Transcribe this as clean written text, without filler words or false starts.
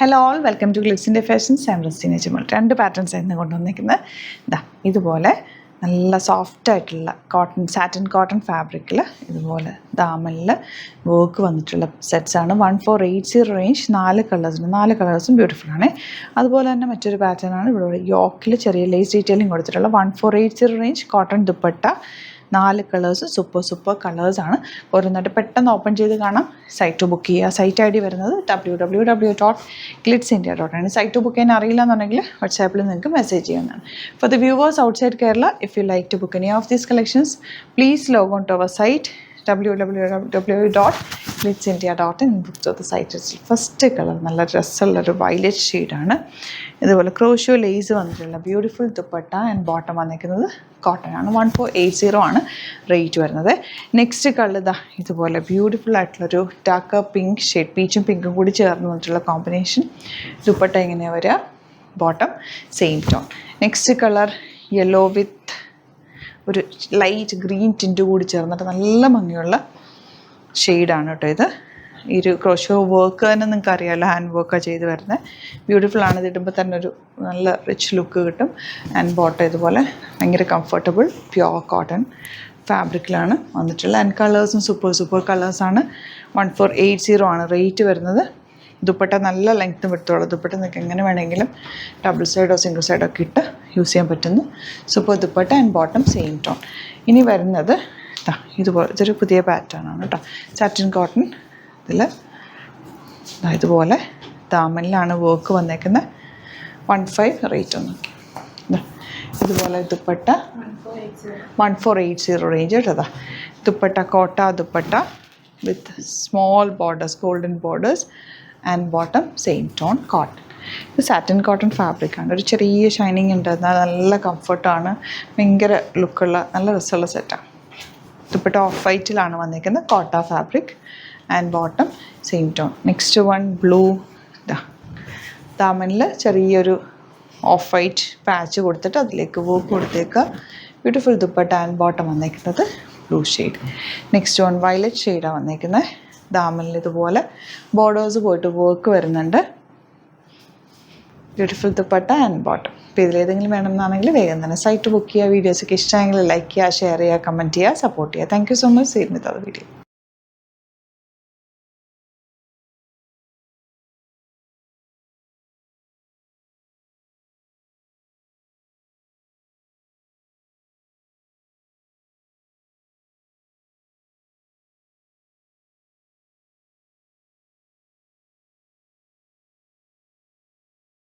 Hello all, welcome to Glitz India fashions. I am Raseena Jamal. 2 patterns ആയിരുന്നു കൊണ്ടുവന്നിരിക്കുന്നത്. ഇതുപോലെ നല്ല സോഫ്റ്റ് ആയിട്ടുള്ള സാറ്റിൻ കോട്ടൺ ഫാബ്രിക്കിൽ ഇതുപോലെ ദാമനിൽ വർക്ക് വന്നിട്ടുള്ള സെറ്റ്സാണ്. 1480 റേഞ്ച്. 4 കളേഴ്സുണ്ട്. 4 കളേഴ്സും ബ്യൂട്ടിഫുൾ ആണ്. അതുപോലെ തന്നെ മറ്റൊരു പാറ്റേൺ ആണ് ഇവിടെ യോക്കിൽ ചെറിയ ലേസ് ഡീറ്റെയിലിംഗ് കൊടുത്തിട്ടുള്ള 1480 range cotton dupatta. 4 colours super കളേഴ്സാണ്. ഓരോന്നായിട്ട് പെട്ടെന്ന് ഓപ്പൺ ചെയ്ത് കാണാം. സൈറ്റ് ബുക്ക് ചെയ്യുക. സൈറ്റ് ഐ ഡി വരുന്നത് www.glitzindia.in. സൈറ്റ് ബുക്ക് ചെയ്യാൻ അറിയില്ല എന്നുണ്ടെങ്കിൽ വാട്സാപ്പിൽ നിങ്ങൾക്ക് മെസ്സേജ് ചെയ്യുന്നതാണ്. For the viewers outside Kerala, if you like to book any of these collections, please log on to our site www.glitzindia.in. Book to the site. First colour നല്ല രസമുള്ളൊരു violet ഷെയ്ഡാണ്. ഇതുപോലെ ക്രോഷ്യോ ലേസ് വന്നിട്ടുള്ള ബ്യൂട്ടിഫുൾ ദുപ്പട്ട ആൻഡ് ബോട്ടം വന്നിരിക്കുന്നത് cotton ആണ്. 1480 ആണ് rate വരുന്നത്. Next colour ഇതുപോലെ ബ്യൂട്ടിഫുൾ ആയിട്ടുള്ളൊരു ഡാർക്ക് പിങ്ക് ഷെയ്ഡ്, പീച്ചും പിങ്കും കൂടി ചേർന്ന് വന്നിട്ടുള്ള കോമ്പിനേഷൻ. ദുപ്പട്ട എങ്ങനെയാണ് വരിക, bottom same tone. Next colour yellow വിത്ത് ഒരു ലൈറ്റ് ഗ്രീൻ ടിൻറ്റ് കൂടി ചേർന്നിട്ട് നല്ല ഭംഗിയുള്ള ഷെയ്ഡാണ് കേട്ടോ ഇത്. ഈ ഒരു ക്രോഷോ വർക്ക് തന്നെ നിങ്ങൾക്ക് അറിയാമല്ലോ, ഹാൻഡ് വർക്കാണ് ചെയ്ത് വരുന്നത്. ബ്യൂട്ടിഫുൾ ആണ്. ഇതിടുമ്പോൾ തന്നെ ഒരു നല്ല റിച്ച് ലുക്ക് കിട്ടും. ആൻഡ് ബോട്ടം ഇതുപോലെ ഭയങ്കര കംഫർട്ടബിൾ പ്യുവർ കോട്ടൺ ഫാബ്രിക്കിലാണ് വന്നിട്ടുള്ളത്. ആൻഡ് കളേഴ്സും സൂപ്പർ കളേഴ്സാണ്. 1480 ആണ് റേറ്റ് വരുന്നത്. ദുപ്പട്ട നല്ല ലെങ്ത്തും വിട്ടുള്ള ദുപ്പട്ട നിങ്ങൾക്ക് എങ്ങനെ വേണമെങ്കിലും ഡബിൾ സൈഡോ സിംഗിൾ സൈഡോ ഒക്കെ ഇട്ട് യൂസ് ചെയ്യാൻ പറ്റുന്നു. Super dupatta and bottom same tone. ഇനി വരുന്നത് ഇതുപോലെ ഇതൊരു പുതിയ പാറ്റേൺ ആണ് കേട്ടോ. സാറ്റിൻ കോട്ടൺ ഇതിൽ ഇതുപോലെ ദാമനിലാണ് വർക്ക് വന്നേക്കുന്നത്. 15 റേറ്റ് നോക്കി. ഇതുപോലെ ദുപ്പട്ട 1480 റേഞ്ച് കേട്ടോ. ദുപ്പട്ട കോട്ട ദുപ്പട്ട വിത്ത് small borders, golden borders and bottom same tone cotton. ഇത് സാറ്റിൻ കോട്ടൺ ഫാബ്രിക്കാണ്. ഒരു ചെറിയ ഷൈനിങ് ഉണ്ട്. എന്നാൽ നല്ല കംഫർട്ടാണ്. ഭയങ്കര ലുക്കുള്ള നല്ല രസമുള്ള സെറ്റാണ്. ദുപ്പട്ട ഓഫ് വൈറ്റിലാണ് വന്നിരിക്കുന്നത്. Kota fabric and bottom same tone. Next one blue. ദാമനിൽ ചെറിയൊരു ഓഫ് വൈറ്റ് പാച്ച് കൊടുത്തിട്ട് അതിലേക്ക് വർക്ക് കൊടുത്തേക്കുക. ബ്യൂട്ടിഫുൾ ദുപ്പട്ട ആൻഡ് ബോട്ടം വന്നിരിക്കുന്നത് blue shade. Next one violet ഷെയ്ഡാണ് വന്നിരിക്കുന്നത്. ദാമനിൽ ഇതുപോലെ ബോർഡേഴ്സ് പോയിട്ട് വർക്ക് വരുന്നുണ്ട്. Beautiful dupatta and bottom. അപ്പോൾ ഇതിലേതെങ്കിലും വേണമെന്നാണെങ്കിൽ വേഗം തന്നെ സൈറ്റ് ബുക്ക് ചെയ്യുക. വീഡിയോസൊക്കെ ഇഷ്ടമെങ്കിൽ ലൈക്ക് ചെയ്യുക, ഷെയർ ചെയ്യുക, കമൻറ്റ് ചെയ്യുക, സപ്പോർട്ട് ചെയ്യുക. Thank you so much. See you with other video.